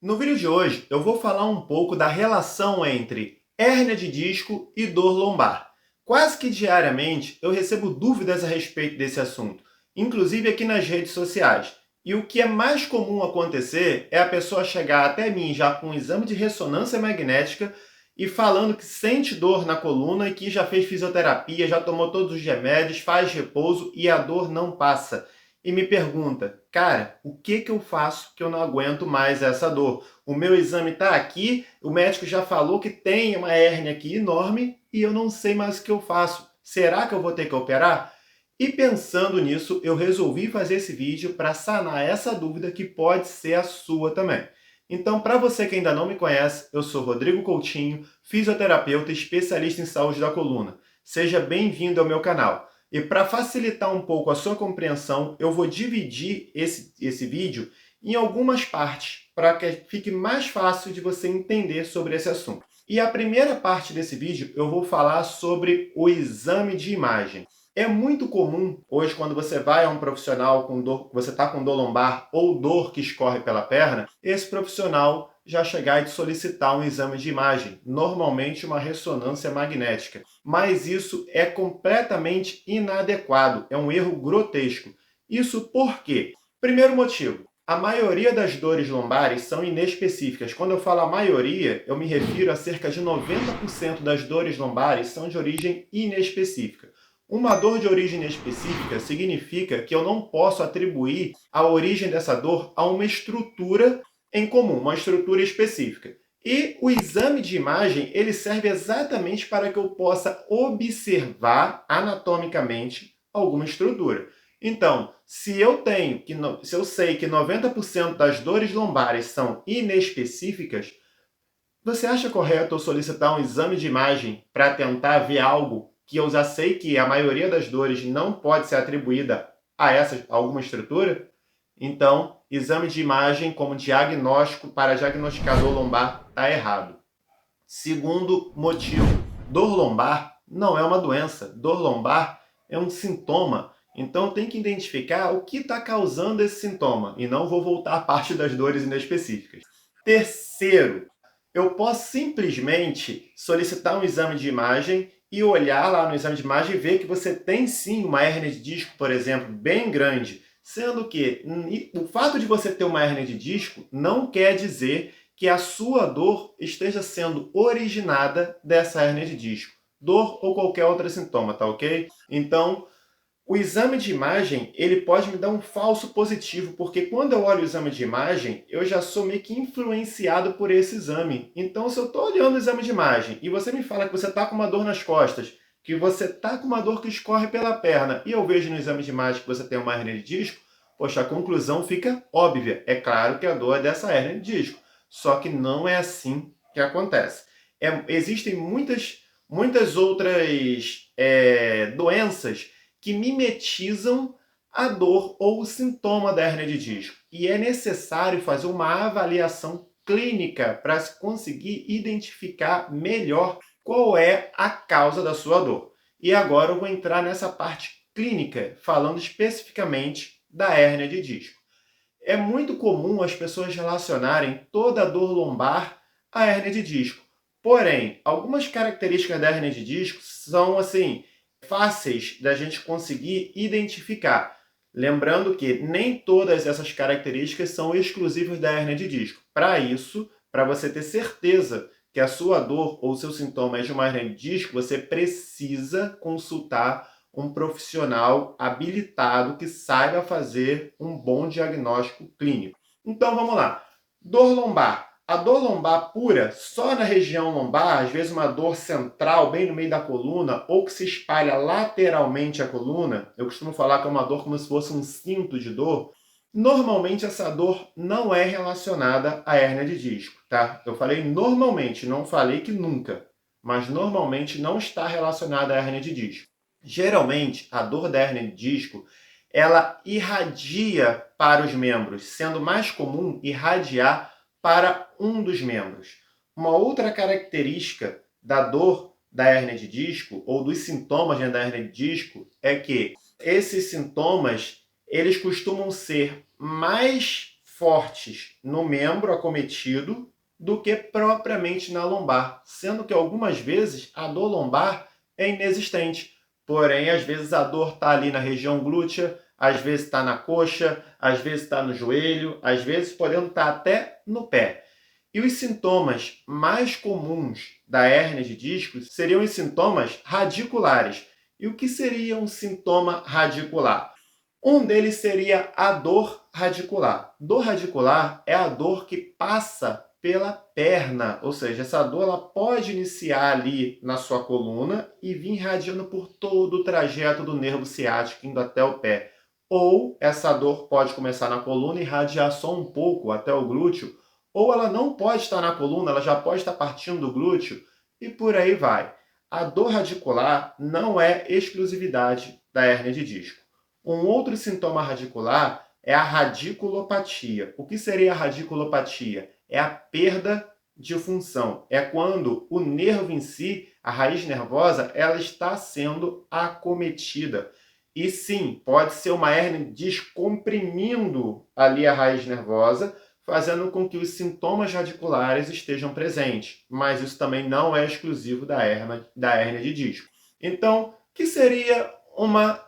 No vídeo de hoje, eu vou falar um pouco da relação entre hérnia de disco e dor lombar. Quase que diariamente eu recebo dúvidas a respeito desse assunto, inclusive aqui nas redes sociais. E o que é mais comum acontecer é a pessoa chegar até mim já com um exame de ressonância magnética e falando que sente dor na coluna e que já fez fisioterapia, já tomou todos os remédios, faz repouso e a dor não passa e me pergunta, cara, o que que eu faço que eu não aguento mais essa dor? O meu exame está aqui, o médico já falou que tem uma hérnia aqui enorme e eu não sei mais o que eu faço. Será que eu vou ter que operar? E pensando nisso, eu resolvi fazer esse vídeo para sanar essa dúvida que pode ser a sua também. Então, para você que ainda não me conhece, eu sou Rodrigo Coutinho, fisioterapeuta e especialista em saúde da coluna. Seja bem-vindo ao meu canal. E para facilitar um pouco a sua compreensão, eu vou dividir esse vídeo em algumas partes, para que fique mais fácil de você entender sobre esse assunto. E a primeira parte desse vídeo eu vou falar sobre o exame de imagem. É muito comum hoje, quando você vai a um profissional com dor, você está com dor lombar ou dor que escorre pela perna, esse profissional já chegar e te solicitar um exame de imagem, normalmente uma ressonância magnética. Mas isso é completamente inadequado, é um erro grotesco. Isso por quê? Primeiro motivo, a maioria das dores lombares são inespecíficas. Quando eu falo a maioria, eu me refiro a cerca de 90% das dores lombares são de origem inespecífica. Uma dor de origem específica significa que eu não posso atribuir a origem dessa dor a uma estrutura em comum, uma estrutura específica. E o exame de imagem, ele serve exatamente para que eu possa observar anatomicamente alguma estrutura. Então, se eu sei que 90% das dores lombares são inespecíficas, você acha correto eu solicitar um exame de imagem para tentar ver algo que eu já sei que a maioria das dores não pode ser atribuída a alguma estrutura? Então, exame de imagem como diagnóstico para diagnosticar dor lombar está errado. Segundo motivo, dor lombar não é uma doença. Dor lombar é um sintoma. Então, tem que identificar o que está causando esse sintoma. E não vou voltar à parte das dores inespecíficas. Terceiro, eu posso simplesmente solicitar um exame de imagem e olhar lá no exame de imagem e ver que você tem sim uma hérnia de disco, por exemplo, bem grande. Sendo que o fato de você ter uma hérnia de disco não quer dizer que a sua dor esteja sendo originada dessa hérnia de disco. Dor ou qualquer outro sintoma, tá ok? Então, o exame de imagem, ele pode me dar um falso positivo, porque quando eu olho o exame de imagem, eu já sou meio que influenciado por esse exame. Então, se eu estou olhando o exame de imagem e você me fala que você está com uma dor nas costas, que você está com uma dor que escorre pela perna, e eu vejo no exame de imagem que você tem uma hérnia de disco, poxa, a conclusão fica óbvia. É claro que a dor é dessa hérnia de disco. Só que não é assim que acontece. Existem muitas outras doenças que mimetizam a dor ou o sintoma da hérnia de disco. E é necessário fazer uma avaliação clínica para se conseguir identificar melhor qual é a causa da sua dor. E agora eu vou entrar nessa parte clínica, falando especificamente da hérnia de disco. É muito comum as pessoas relacionarem toda a dor lombar à hérnia de disco. Porém, algumas características da hérnia de disco são assim fáceis da gente conseguir identificar. Lembrando que nem todas essas características são exclusivas da hérnia de disco. Para isso, para você ter certeza que a sua dor ou seu sintoma é de uma hérnia de disco, você precisa consultar um profissional habilitado que saiba fazer um bom diagnóstico clínico. Então vamos lá. Dor lombar. A dor lombar pura, só na região lombar, às vezes uma dor central, bem no meio da coluna, ou que se espalha lateralmente a coluna, eu costumo falar que é uma dor como se fosse um cinto de dor. Normalmente essa dor não é relacionada à hérnia de disco, tá? Eu falei normalmente, não falei que nunca, mas normalmente não está relacionada à hérnia de disco. Geralmente, a dor da hérnia de disco, ela irradia para os membros, sendo mais comum irradiar para um dos membros. Uma outra característica da dor da hérnia de disco, ou dos sintomas da hérnia de disco, é que esses sintomas, eles costumam ser mais fortes no membro acometido do que propriamente na lombar, sendo que algumas vezes a dor lombar é inexistente. Porém, às vezes a dor está ali na região glútea, às vezes está na coxa, às vezes está no joelho, às vezes podendo estar até no pé. E os sintomas mais comuns da hérnia de disco seriam os sintomas radiculares. E o que seria um sintoma radicular? Um deles seria a dor radicular. Dor radicular é a dor que passa pela perna, ou seja, essa dor ela pode iniciar ali na sua coluna e vir irradiando por todo o trajeto do nervo ciático, indo até o pé. Ou essa dor pode começar na coluna e irradiar só um pouco até o glúteo, ou ela não pode estar na coluna, ela já pode estar partindo do glúteo e por aí vai. A dor radicular não é exclusividade da hérnia de disco. Um outro sintoma radicular é a radiculopatia. O que seria a radiculopatia? É a perda de função. É quando o nervo em si, a raiz nervosa, ela está sendo acometida. E sim, pode ser uma hérnia descomprimindo ali a raiz nervosa, fazendo com que os sintomas radiculares estejam presentes. Mas isso também não é exclusivo da hérnia de disco. Então, o que seria uma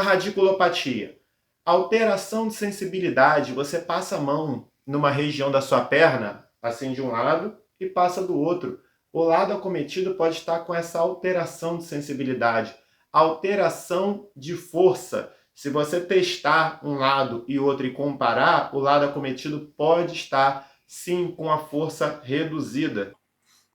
radiculopatia? Alteração de sensibilidade, você passa a mão numa região da sua perna, assim de um lado, e passa do outro. O lado acometido pode estar com essa alteração de sensibilidade, alteração de força. Se você testar um lado e outro e comparar, o lado acometido pode estar, sim, com a força reduzida.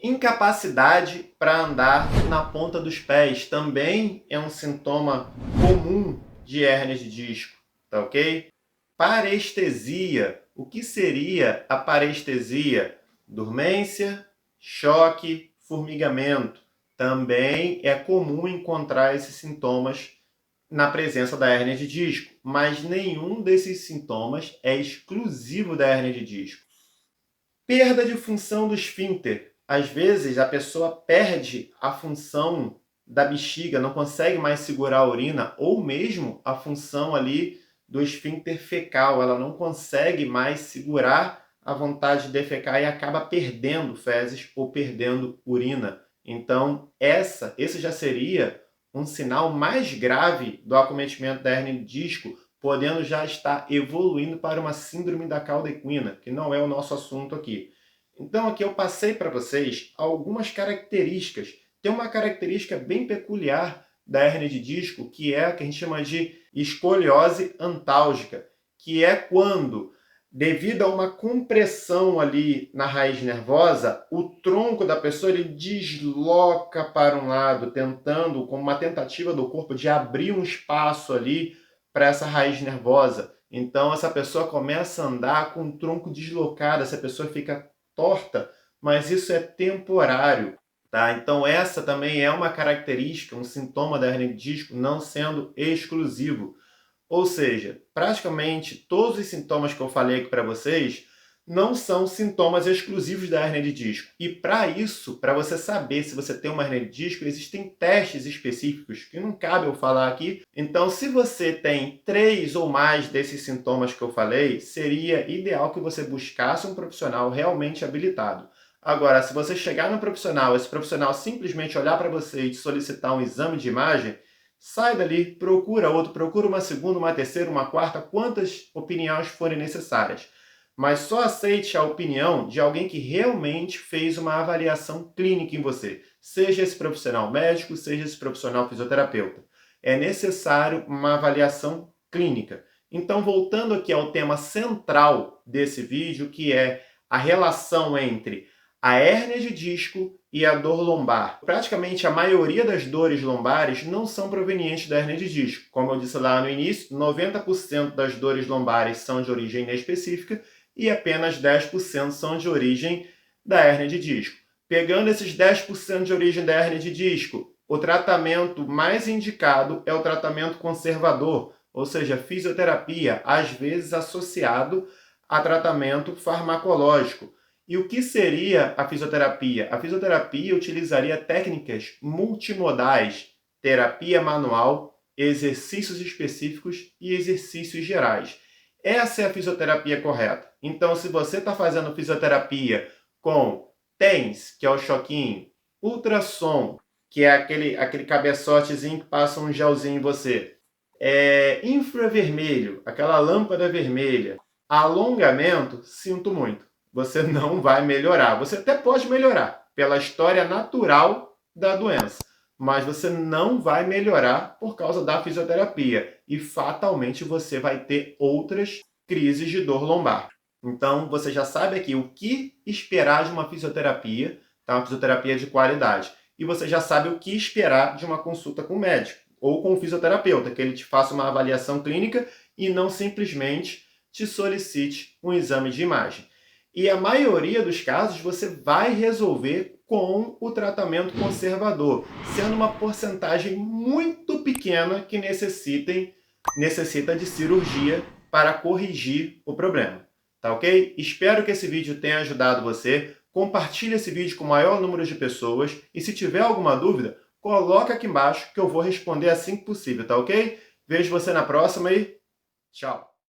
Incapacidade para andar na ponta dos pés também é um sintoma comum de hérnia de disco, tá ok? Parestesia. O que seria a parestesia? Dormência, choque, formigamento. Também é comum encontrar esses sintomas na presença da hérnia de disco, mas nenhum desses sintomas é exclusivo da hérnia de disco. Perda de função do esfíncter. Às vezes a pessoa perde a função da bexiga, não consegue mais segurar a urina, ou mesmo a função ali do esfíncter fecal, ela não consegue mais segurar a vontade de defecar e acaba perdendo fezes ou perdendo urina. Então, esse já seria um sinal mais grave do acometimento da hérnia de disco, podendo já estar evoluindo para uma síndrome da cauda equina, que não é o nosso assunto aqui. Então aqui eu passei para vocês algumas características. Tem uma característica bem peculiar da hérnia de disco, que é a que a gente chama de escoliose antálgica, que é quando, devido a uma compressão ali na raiz nervosa, o tronco da pessoa ele desloca para um lado, tentando, como uma tentativa do corpo de abrir um espaço ali para essa raiz nervosa. Então essa pessoa começa a andar com o tronco deslocado, essa pessoa fica torta, mas isso é temporário, tá? Então essa também é uma característica, um sintoma da hérnia de disco, não sendo exclusivo. Ou seja, praticamente todos os sintomas que eu falei aqui para vocês não são sintomas exclusivos da hérnia de disco. E para isso, para você saber se você tem uma hérnia de disco, existem testes específicos que não cabe eu falar aqui. Então, se você tem 3 ou mais desses sintomas que eu falei, seria ideal que você buscasse um profissional realmente habilitado. Agora, se você chegar no profissional, esse profissional simplesmente olhar para você e te solicitar um exame de imagem, sai dali, procura outro, procura uma segunda, uma terceira, uma quarta, quantas opiniões forem necessárias. Mas só aceite a opinião de alguém que realmente fez uma avaliação clínica em você. Seja esse profissional médico, seja esse profissional fisioterapeuta. É necessário uma avaliação clínica. Então, voltando aqui ao tema central desse vídeo, que é a relação entre a hérnia de disco e a dor lombar. Praticamente a maioria das dores lombares não são provenientes da hérnia de disco. Como eu disse lá no início, 90% das dores lombares são de origem inespecífica e apenas 10% são de origem da hérnia de disco. Pegando esses 10% de origem da hérnia de disco, o tratamento mais indicado é o tratamento conservador, ou seja, fisioterapia, às vezes associado a tratamento farmacológico. E o que seria a fisioterapia? A fisioterapia utilizaria técnicas multimodais, terapia manual, exercícios específicos e exercícios gerais. essa é a fisioterapia correta. Então, se você está fazendo fisioterapia com TENS, que é o choquinho, ultrassom, que é aquele cabeçotezinho que passa um gelzinho em você, infravermelho, aquela lâmpada vermelha, alongamento, sinto muito, você não vai melhorar. Você até pode melhorar pela história natural da doença, mas você não vai melhorar por causa da fisioterapia e fatalmente você vai ter outras crises de dor lombar. Então, você já sabe aqui o que esperar de uma fisioterapia, tá? Uma fisioterapia de qualidade. E você já sabe o que esperar de uma consulta com o médico ou com o fisioterapeuta, que ele te faça uma avaliação clínica e não simplesmente te solicite um exame de imagem. E a maioria dos casos você vai resolver com o tratamento conservador, sendo uma porcentagem muito pequena que necessita de cirurgia para corrigir o problema. Tá ok? Espero que esse vídeo tenha ajudado você. Compartilhe esse vídeo com o maior número de pessoas e se tiver alguma dúvida, coloca aqui embaixo que eu vou responder assim que possível, tá ok? Vejo você na próxima e tchau!